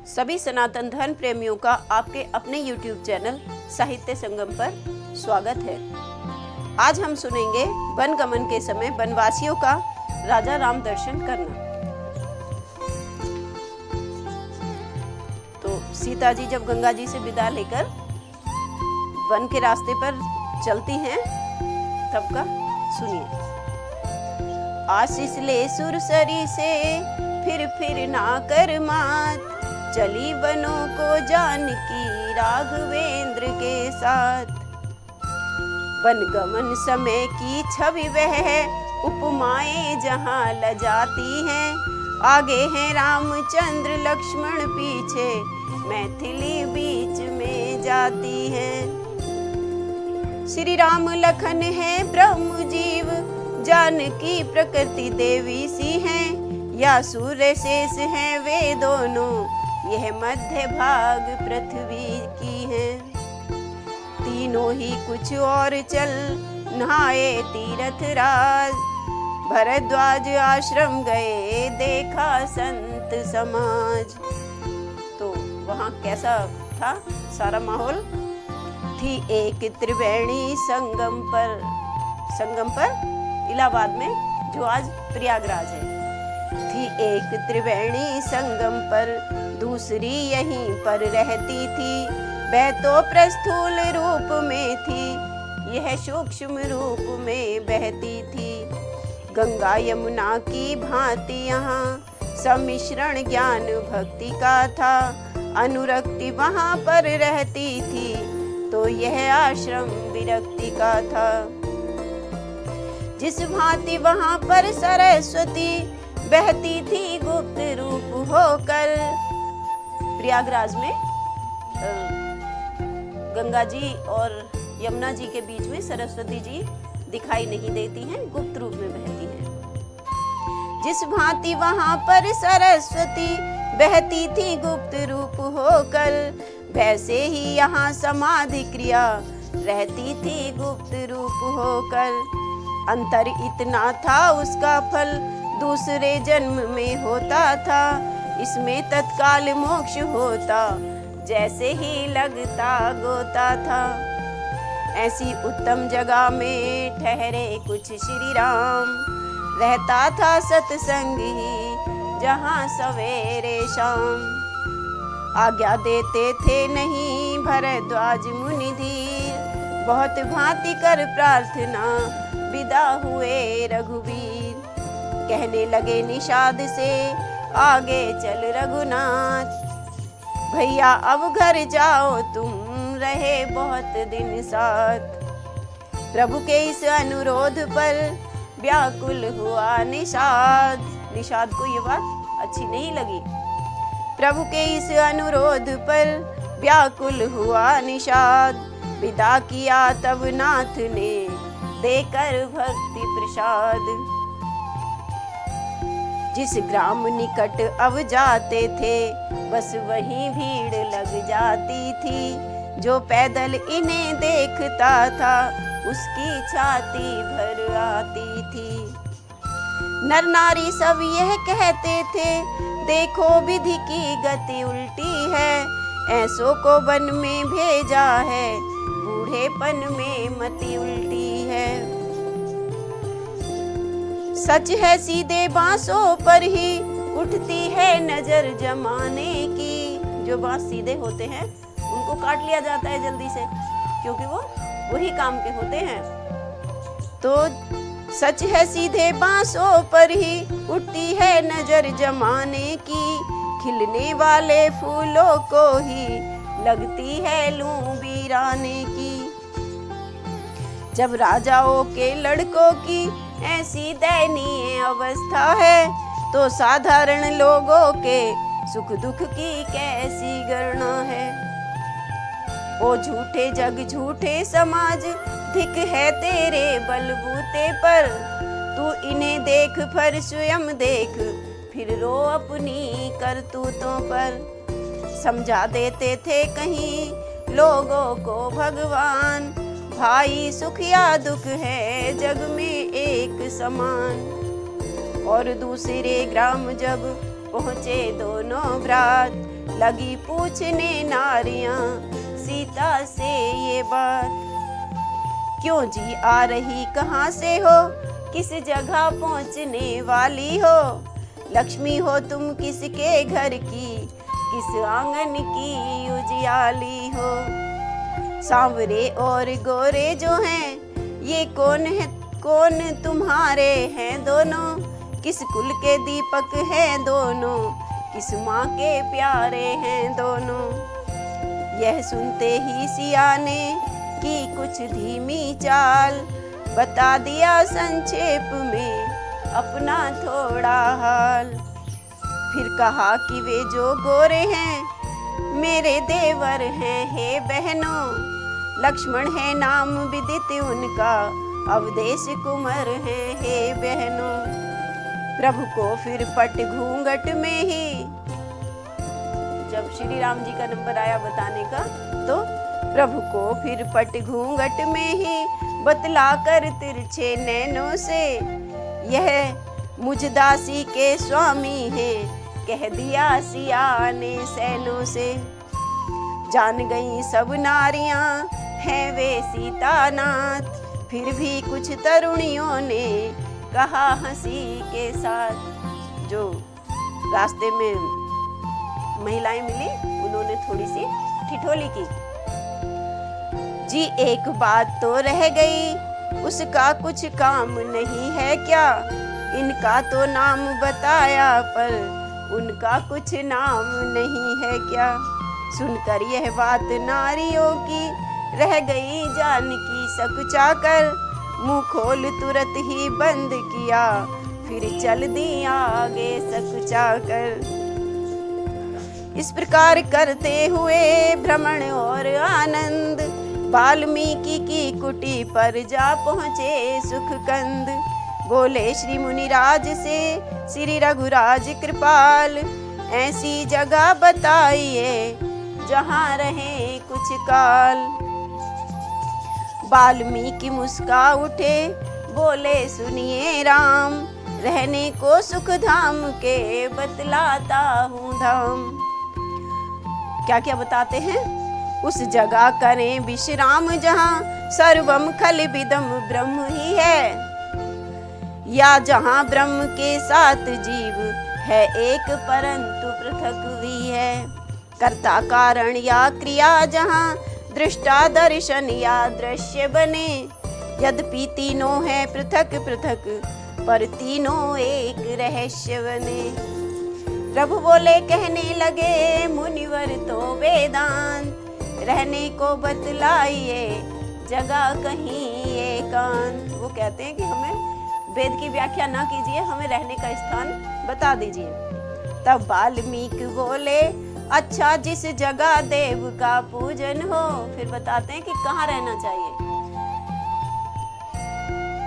सभी सनातन धर्म प्रेमियों का आपके अपने YouTube चैनल साहित्य संगम पर स्वागत है। आज हम सुनेंगे वन गमन के समय वनवासियों का राजा राम दर्शन करना। तो सीता जी जब गंगा जी से विदा लेकर वन के रास्ते पर चलती हैं तब का सुनिए। आशीष ले सुरसरी से फिर ना कर मात, चली वनों को जानकी राघवेंद्र के साथ। वन गमन समय की छवि वह है, उपमाएं जहाँ लजाती हैं। आगे हैं रामचंद्र लक्ष्मण, पीछे मैथिली बीच में जाती है। श्री राम लखन है ब्रह्म जीव, जानकी प्रकृति देवी सी हैं। या सूर्य शेष हैं वे दोनों, यह मध्य भाग पृथ्वी की है। तीनों ही कुछ और चल नहाए तीरथ राज, भरद्वाज आश्रम गए देखा संत समाज। तो वहाँ कैसा था सारा माहौल? थी एक त्रिवेणी संगम पर इलाहाबाद में, जो आज प्रयागराज है। थी एक त्रिवेणी संगम पर, दूसरी यहीं पर रहती थी। वह तो प्रस्थूल रूप में थी, यह सूक्ष्म रूप में बहती थी। गंगा यमुना की भांति यहाँ सम्मिश्रण ज्ञान भक्ति का था। अनुरक्ति वहाँ पर रहती थी, तो यह आश्रम विरक्ति का था। जिस भांति वहाँ पर सरस्वती बहती थी गुप्त रूप होकर। प्रयागराज में गंगा जी और यमुना जी के बीच में सरस्वती जी दिखाई नहीं देती हैं, गुप्त रूप में बहती हैं। जिस भांति वहाँ पर सरस्वती बहती थी गुप्त रूप होकर, वैसे ही यहाँ समाधि क्रिया रहती थी गुप्त रूप होकर। अंतर इतना था उसका फल दूसरे जन्म में होता था। इसमें तत्काल मोक्ष होता, जैसे ही लगता गोता था। ऐसी उत्तम जगह में ठहरे कुछ श्री राम, रहता था सत्संग ही जहाँ सवेरे शाम। आज्ञा देते थे नहीं भरद्वाज मुनि धीर, बहुत भांति कर प्रार्थना विदा हुए रघुवीर। कहने लगे निषाद से आगे चल रघुनाथ, भैया अब घर जाओ तुम रहे बहुत दिन साथ। प्रभु के इस अनुरोध पर व्याकुल हुआ निषाद। निषाद को ये बात अच्छी नहीं लगी। प्रभु के इस अनुरोध पर व्याकुल हुआ निषाद। विदा किया तब नाथ ने देकर भक्ति प्रसाद। जिस ग्राम निकट अब जाते थे, बस वहीं भीड़ लग जाती थी। जो पैदल इन्हें देखता था, उसकी छाती भर आती थी। नर नारी सब यह कहते थे, देखो विधि की गति उल्टी है। ऐसों को वन में भेजा है, बूढ़ेपन में मति उल्टी है। सच है सीधे बांसों पर ही उठती है नजर जमाने की। जो बांस सीधे होते हैं उनको काट लिया जाता है जल्दी से, क्योंकि वो वही काम के होते हैं। तो सच है सीधे बांसों पर ही उठती है नजर जमाने की। खिलने वाले फूलों को ही लगती है लू वीराने की। जब राजाओं के लड़कों की ऐसी दयनीय अवस्था है, तो साधारण लोगों के सुख दुख की कैसी गणना है। ओ झूठे जग झूठे समाज, धिक है तेरे बलबूते पर। तू इन्हें देख फिर स्वयं देख, फिर रो अपनी करतूतों पर। समझा देते थे कहीं लोगों को भगवान, भाई सुख या दुख है जग में एक समान। और दूसरे ग्राम जब पहुँचे दोनों भ्रात, लगी पूछने नारियां सीता से ये बात। क्यों जी आ रही कहाँ से हो, किस जगह पहुँचने वाली हो, लक्ष्मी हो तुम किसके घर की, किस आंगन की उजियाली हो। सांवरे और गोरे जो हैं ये कौन है, कौन तुम्हारे हैं दोनों, किस कुल के दीपक हैं दोनों, किस माँ के प्यारे हैं दोनों। यह सुनते ही सिया ने की कुछ धीमी चाल, बता दिया संक्षेप में अपना थोड़ा हाल। फिर कहा कि वे जो गोरे हैं मेरे देवर हैं हे बहनों, लक्ष्मण है नाम विदित उनका, अवधेश कुंवर है हे बहनों। प्रभु को फिर पट घूंघट में ही, जब श्री राम जी का नंबर आया बताने का, तो प्रभु को फिर पट घूंघट में ही बतला कर तिरछे नैनों से, यह मुझ दासी के स्वामी हैं कह दिया सिया ने सैनों से। जान गई सब नारियां हैं वे सीतानाथ, फिर भी कुछ तरुणियों ने कहा हंसी के साथ। जो रास्ते में महिलाएं मिली उन्होंने थोड़ी सी ठिठोली की। जी एक बात तो रह गई, उसका कुछ काम नहीं है क्या, इनका तो नाम बताया पर उनका कुछ नाम नहीं है क्या। सुनकर यह बात नारियों की रह गई जानकी सकचाकर, मुंह खोल तुरंत ही बंद किया फिर चल दी आगे सकचाकर। इस प्रकार करते हुए भ्रमण और आनंद, वाल्मीकि की कुटी पर जा पहुँचे सुखकंद। बोले श्री मुनिराज से श्री रघुराज कृपाल, ऐसी जगह बताइए जहाँ रहे कुछ काल। वाल्मीकि मुस्का उठे बोले सुनिए राम, रहने को सुख धाम के बतलाता हूँ धाम। क्या क्या बताते हैं? उस जगह करें विश्राम जहाँ सर्वम खल विदम ब्रह्म ही है, या जहाँ ब्रह्म के साथ जीव है एक परंतु पृथक भी है। कर्ता कारण या क्रिया जहाँ दृष्टा दर्शन या दृश्य बने, यद्यपि तीनों है पृथक पृथक पर तीनों एक रहस्य बने। प्रभु बोले कहने लगे मुनिवर तो वेदांत, रहने को बतलाइए जगह कहीं एकांत। वो कहते हैं कि हमें वेद की व्याख्या ना कीजिए, हमें रहने का स्थान बता दीजिए। तब वाल्मीकि बोले अच्छा जिस जगह देव का पूजन हो, फिर बताते हैं कि कहाँ रहना चाहिए।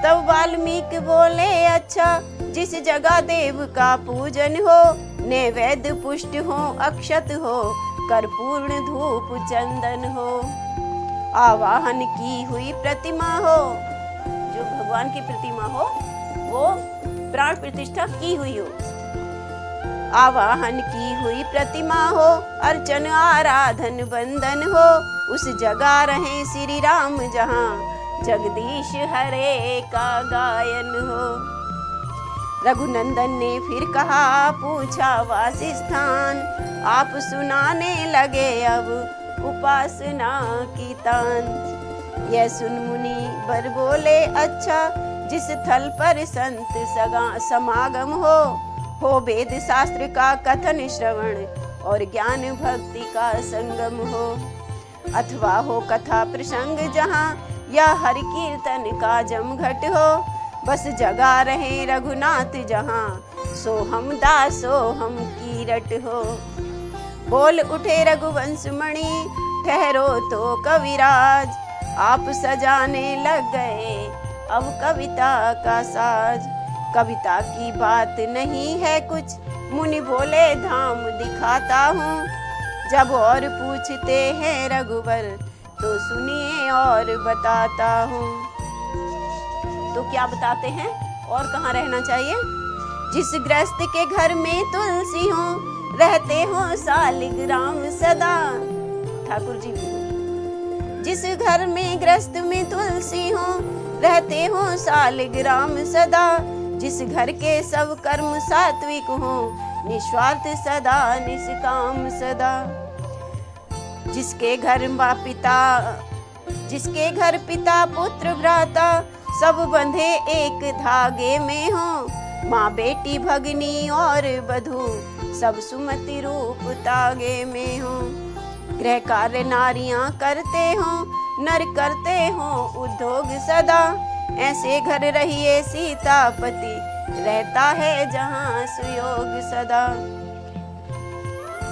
तब वाल्मीकि बोले अच्छा जिस जगह देव का पूजन हो, नैवेद्य पुष्ट हो अक्षत हो कर्पूर्ण धूप चंदन हो, आवाहन की हुई प्रतिमा हो, जो भगवान की प्रतिमा हो वो प्राण प्रतिष्ठा की हुई हो, आवाहन की हुई प्रतिमा हो, अर्चन आराधन बंदन हो, उस जगह रहे श्री राम जहाँ जगदीश हरे का गायन हो। रघुनंदन ने फिर कहा पूछा वासस्थान, आप सुनाने लगे अब उपासना की तान। यह सुन मुनि वर बोले अच्छा जिस थल पर संत समागम हो वेद शास्त्र का कथन श्रवण और ज्ञान भक्ति का संगम हो, अथवा हो कथा प्रसंग जहाँ या हरि कीर्तन का जमघट हो, बस जगा रहे रघुनाथ जहाँ सोहम दासोहम कीरट हो। बोल उठे रघुवंश मणि ठहरो तो कविराज, आप सजाने लग गए अब कविता का साज। कविता की बात नहीं है कुछ मुनि बोले धाम दिखाता हूँ, जब और पूछते हैं रघुवर तो सुनिए और बताता हूँ। तो क्या बताते हैं और कहाँ रहना चाहिए? जिस गृहस्थ के घर में तुलसी हो रहते हो सालिग्राम सदा। ठाकुर जी जिस घर में गृहस्थ में तुलसी हो, रहते हो सालिग्राम सदा। जिस घर के सब कर्म सात्विक हो, निस्वार्थ सदा निष्काम सदा। जिसके घर पिता पुत्र भ्राता, सब बंधे एक धागे में हो। माँ बेटी भगनी और बधू, सब सुमति रूप तागे में हो। गृह कार्य नारियां करते हो, नर करते हो उद्योग सदा। ऐसे घर रहिए सीतापति, रहता है जहाँ सुयोग सदा।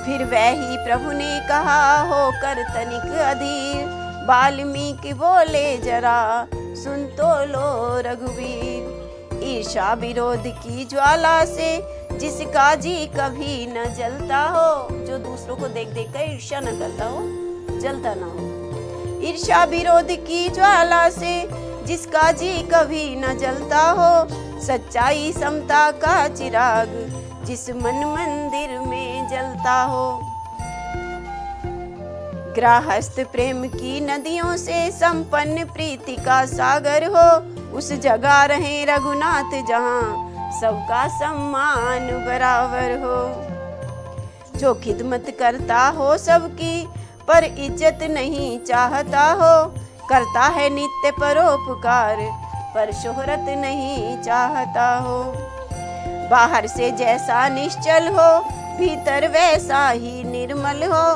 फिर वही प्रभु ने कहा होकर तनिक अधीर, वाल्मीकि बोले जरा सुन तो लो रघुवीर। ईर्षा विरोध की ज्वाला से जिसका जी कभी न जलता हो, जो दूसरों को देख देख कर ईर्ष्या न करता हो, जलता ना हो। ईर्ष्या विरोध की ज्वाला से जिसका जी कभी न जलता हो। सच्चाई समता का चिराग जिस मन मंदिर में जलता हो। गृहस्थ प्रेम की नदियों से संपन्न प्रीति का सागर हो। उस जगह रहे रघुनाथ जहाँ सबका सम्मान बराबर हो। जो खिदमत करता हो सबकी, पर इज्जत नहीं चाहता हो। करता है नित्य परोपकार, पर शोहरत नहीं चाहता हो। बाहर से जैसा निश्चल हो, भीतर वैसा ही निर्मल हो।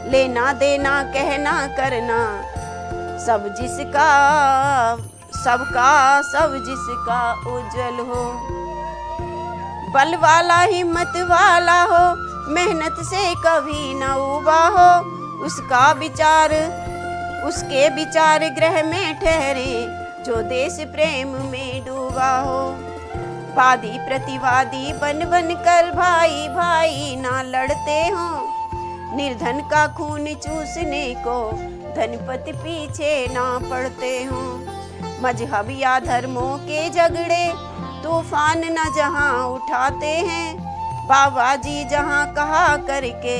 लेना देना कहना करना, सब जिसका उज्जवल हो। बल वाला हिम्मत वाला हो, मेहनत से कभी न उबा हो। उसके विचार ग्रह में ठहरे, जो देश प्रेम में डूबा हो। वादी प्रतिवादी बन बन कर भाई भाई ना लड़ते हो। निर्धन का खून चूसने को धनपति पीछे ना पड़ते हो। मजहब या धर्मों के झगड़े तूफान न जहाँ उठाते हैं। बाबा जी जहाँ कहा करके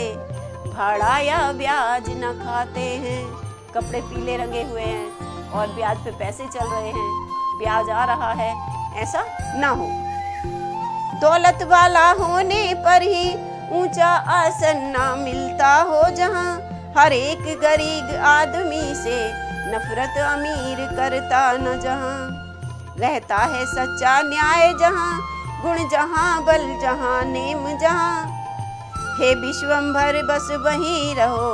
भाड़ा या ब्याज न खाते हैं। कपड़े पीले रंगे हुए हैं और ब्याज पे पैसे चल रहे हैं, ब्याज आ रहा है, ऐसा ना हो। दौलत वाला होने पर ही ऊंचा आसन ना मिलता हो। जहाँ हर एक गरीब आदमी से नफरत अमीर करता न जहाँ। रहता है सच्चा न्याय जहाँ, गुण जहाँ बल जहाँ नेम जहाँ। हे विश्वंभर बस वहीं रहो,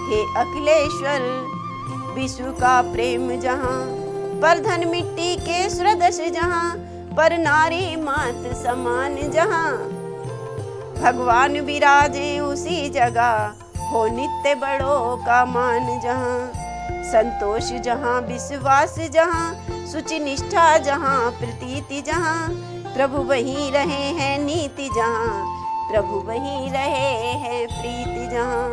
हे अखिलेश्वर विश्व का प्रेम जहाँ। पर धन मिट्टी के सुरदश जहाँ, पर नारी मात समान जहाँ। भगवान विराजे उसी जगह, हो नित्य बड़ों का मान जहाँ। संतोष जहाँ विश्वास जहाँ, सुचि निष्ठा जहाँ प्रतीति जहाँ। प्रभु वहीं रहे हैं नीति जहाँ, प्रभु वहीं रहे हैं प्रीति जहाँ।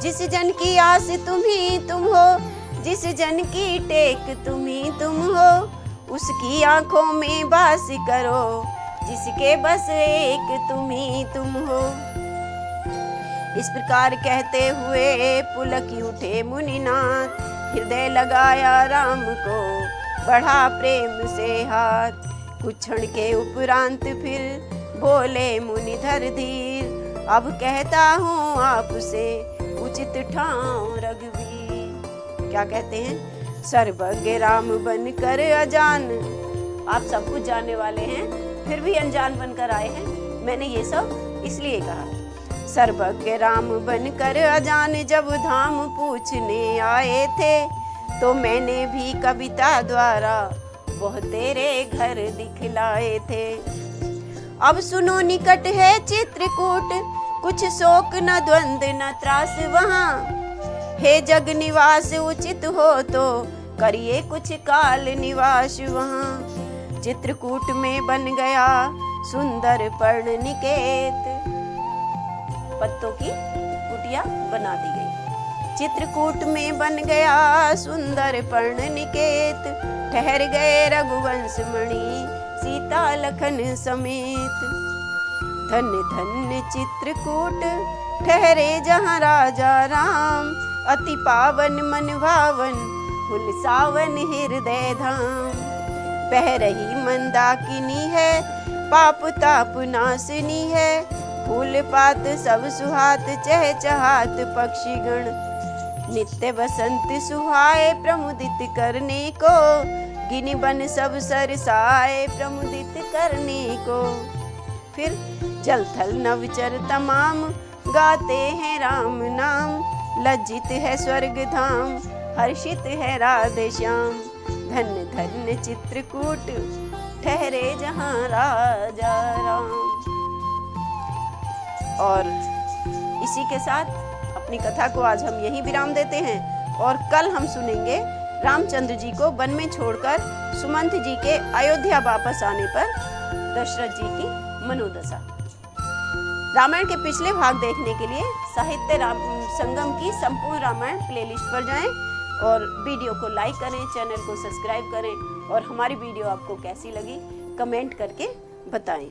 जिस जन की आस तुम ही तुम हो, जिस जन की टेक तुम ही तुम हो। उसकी आंखों में वास करो, जिसके बस एक तुम ही तुम हो। इस प्रकार कहते हुए पुलक उठे मुनिनाथ। हृदय लगाया राम को, बढ़ा प्रेम से हाथ। कुछ क्षण के उपरांत फिर बोले मुनिधर धीर। अब कहता हूँ आपसे उचित ठाव रघुवीर। क्या कहते हैं? सर्वज्ञ राम बनकर अजान। आप सब कुछ जानने वाले हैं, फिर भी अनजान बनकर आए हैं। मैंने ये सब इसलिए कहा। सर्वज्ञ राम बनकर अजान जब धाम पूछने आए थे, तो मैंने भी कविता द्वारा वह तेरे घर दिखलाए थे। अब सुनो निकट है चित्रकूट, कुछ शोक न द्वंद न त्रास वहाँ। हे जग निवास उचित हो तो करिए कुछ काल निवास वहाँ। चित्रकूट में बन गया सुंदर पर्ण निकेत, पत्तों की कुटिया बना दी गई। चित्रकूट में बन गया सुंदर पर्ण निकेत। ठहर गए रघुवंश मणि सीता लखन समेत। धन्य धन्य चित्रकूट ठहरे जहाँ राजा राम, अति पावन मन भावन हुलसावन हृदय धाम। बह रही मंदाकिनी है, पाप ताप नासनी है, फूल पात सब सुहात चहचहात पक्षीगण। नित्य बसंत सुहाए प्रमुदित करने को, गिनी बन सब सरसाए प्रमुदित करने को। फिर जल थल नवचर तमाम गाते हैं राम नाम, लज्जित है स्वर्ग धाम हर्षित है राधे श्याम। धन्य धन्य चित्रकूट ठहरे जहाँ राजा राम। और इसी के साथ अपनी कथा को आज हम यहीं विराम देते हैं, और कल हम सुनेंगे रामचंद्र जी को वन में छोड़कर सुमंत जी के अयोध्या वापस आने पर दशरथ जी की मनोदशा। रामायण के पिछले भाग देखने के लिए साहित्य संगम की संपूर्ण रामायण प्लेलिस्ट पर जाएं और वीडियो को लाइक करें, चैनल को सब्सक्राइब करें, और हमारी वीडियो आपको कैसी लगी कमेंट करके बताएं।